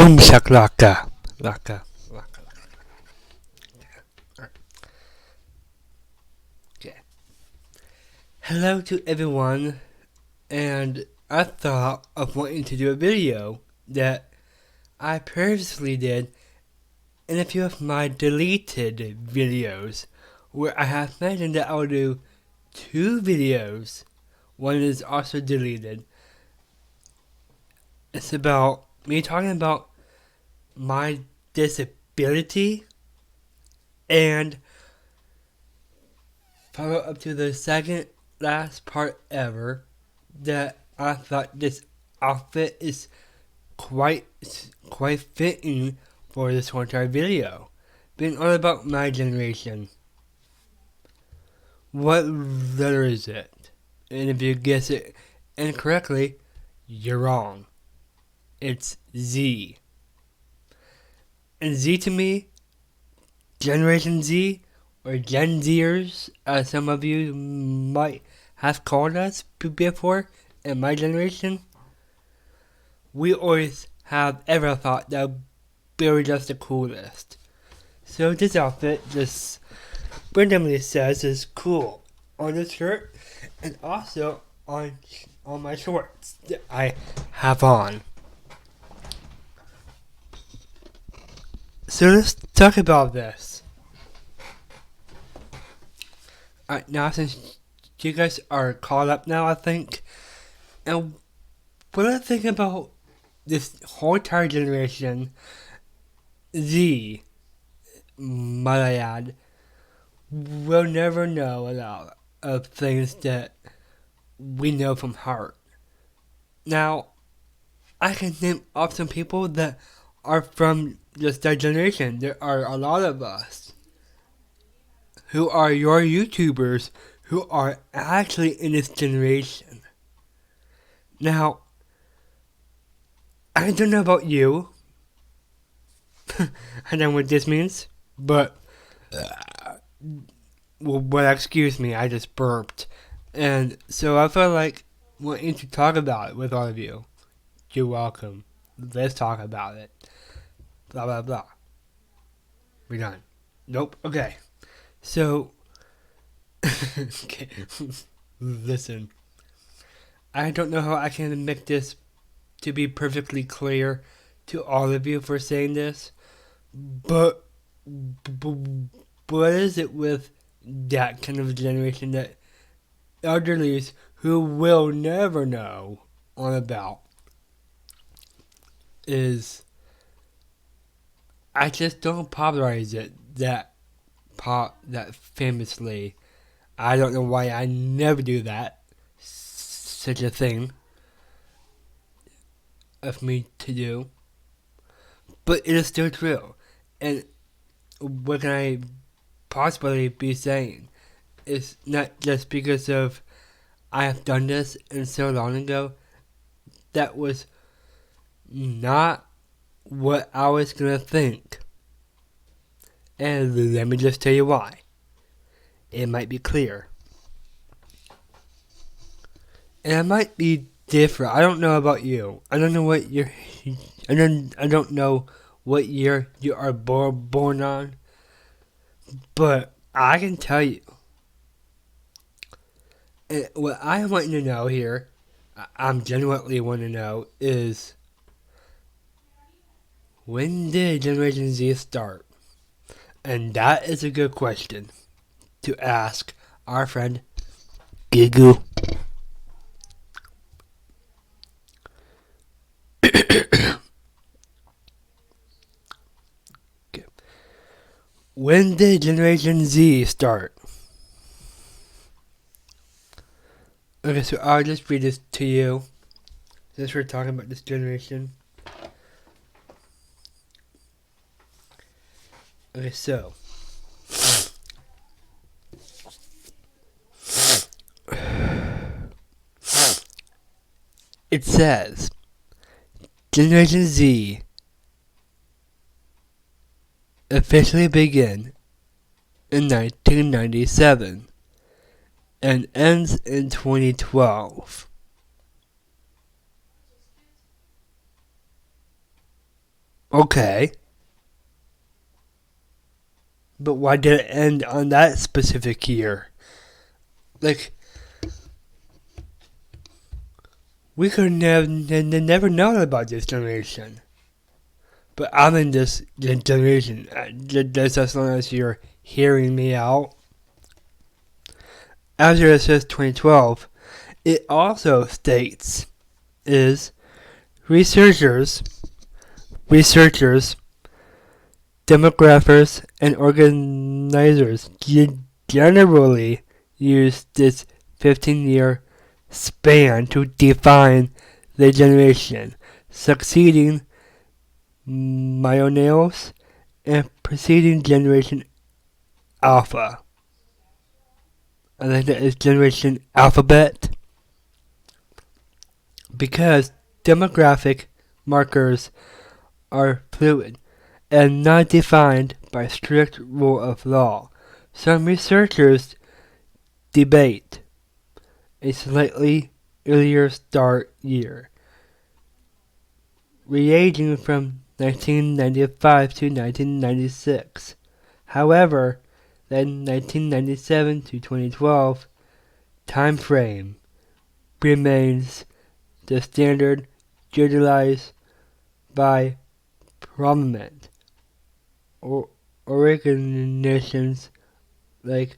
Boom shakalaka. Laka. Laka. Okay. Hello to everyone, and I thought of wanting to do a video that I previously did in a few of my deleted videos, where I have mentioned that I will do 2 videos. One is also deleted. It's about me talking about my disability and follow up to the second last part ever that I thought this outfit is quite fitting for this whole entire video, being all about my generation. What letter is it? And if you guess it incorrectly, you're wrong. It's Z. And Z to me, Generation Z, or Gen Zers, as some of you might have called us before in my generation, we always have ever thought that we were just the coolest. So this outfit just randomly says is cool on the shirt and also on my shorts that I have on. So let's talk about this. Alright, now since you guys are caught up now, I think, and what I think about this whole entire generation, Z, might I add, will never know a lot of things that we know from heart. Now, I can name off some people that are from just that generation. There are a lot of us who are your YouTubers who are actually in this generation. Now, I don't know about you. I don't know what this means, but well, excuse me, I just burped. And so I feel like wanting to talk about it with all of you. You're welcome. Let's talk about it. Blah, blah, blah. We're done. Nope. Okay. So, okay. Listen. I don't know how I can make this to be perfectly clear to all of you for saying this, but what is it with that kind of generation that elderlies who will never know on about is I just don't popularize it that famously. I don't know why I never do that. Such a thing of me to do. But it is still true. And what can I possibly be saying? It's not just because of I have done this and so long ago. That was not what I was gonna think. And let me just tell you why. It might be clear. And it might be different. I don't know about you. I don't know what year. I don't know what year you are born on. But I can tell you. And what I want to know here, I'm genuinely want to know, is when did Generation Z start? And that is a good question to ask our friend Gigu. Okay. When did Generation Z start? Okay, so I'll just read this to you since we're talking about this generation. Okay, so it says Generation Z officially began in 1997 and ends in 2012. Okay. But why did it end on that specific year? Like, we could have never known about this generation. But I'm in this generation. Just as long as you're hearing me out. After it says 2012, it also states is researchers, demographers, and organizers generally use this 15-year span to define the generation, succeeding millennials and preceding generation alpha. I think that is generation alphabet because demographic markers are fluid and not defined by strict rule of law. Some researchers debate a slightly earlier start year, ranging from 1995 to 1996. However, the 1997 to 2012 time frame remains the standard utilized by prominent organizations like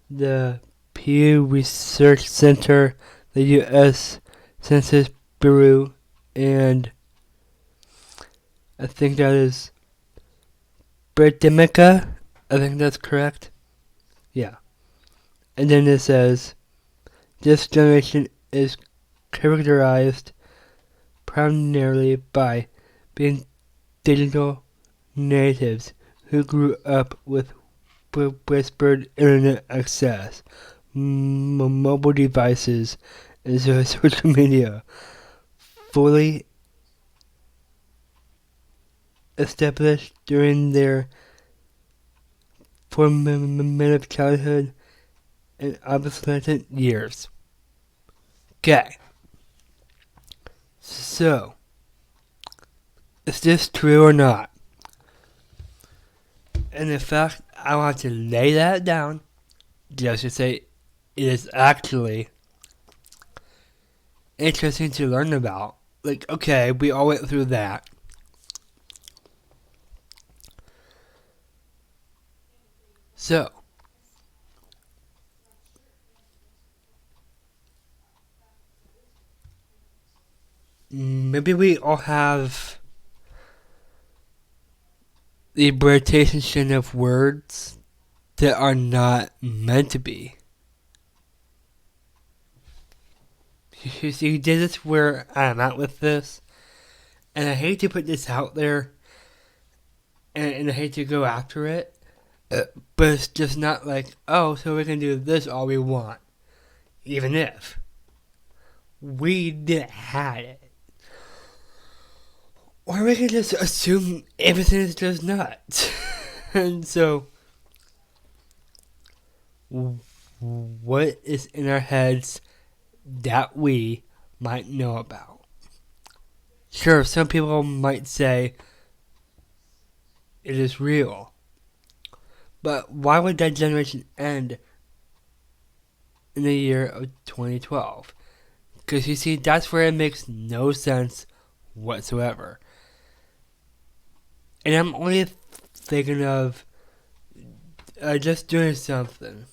the Pew Research Center, the U.S. Census Bureau, and I think that is Britannica. I think that's correct. Yeah. And then it says, this generation is characterized primarily by being digital natives who grew up with whispered internet access, mobile devices, and social media fully established during their formative childhood and adolescent years. Okay. So, is this true or not? And in fact, I want to lay that down just to say it is actually interesting to learn about. Like, okay, we all went through that. So, maybe we all have the interpretation of words that are not meant to be. You see, this is where I'm at with this, and I hate to put this out there, and I hate to go after it, but it's just not like, oh, so we can do this all we want, even if we didn't have it. Or we can just assume everything is just nuts. And so, what is in our heads that we might know about? Sure, some people might say it is real. But why would that generation end in the year of 2012? Because you see, that's where it makes no sense whatsoever. And I'm only thinking of just doing something.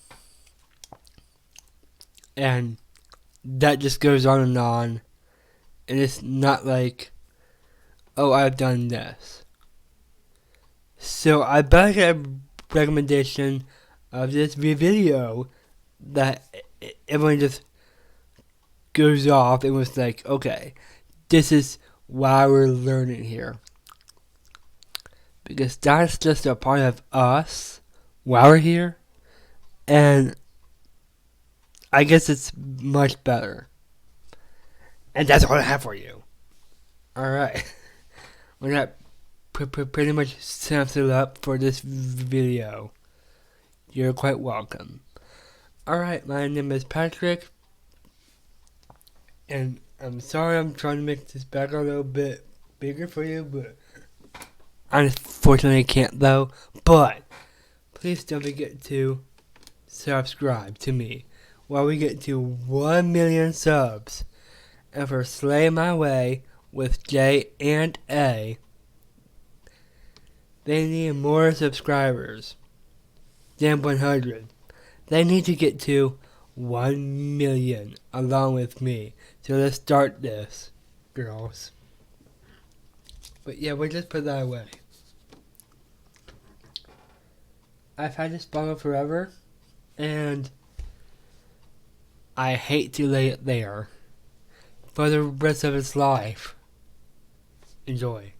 And that just goes on. And it's not like, oh, I've done this. So I better get a recommendation of this video that everyone just goes off and was like, okay, this is why we're learning here. Because that's just a part of us while we're here. And I guess it's much better. And that's all I have for you. Alright. Well, that pretty much sums it up for this video. You're quite welcome. Alright, my name is Patrick. And I'm sorry I'm trying to make this back a little bit bigger for you, but Unfortunately, I can't though. But please don't forget to subscribe to me while we get to 1 million subs. And for Slay My Way with J and A, they need more subscribers than 100. They need to get to 1 million along with me. So let's start this, girls. But yeah, we'll just put that away. I've had this bottle forever, and I hate to lay it there for the rest of its life. Enjoy.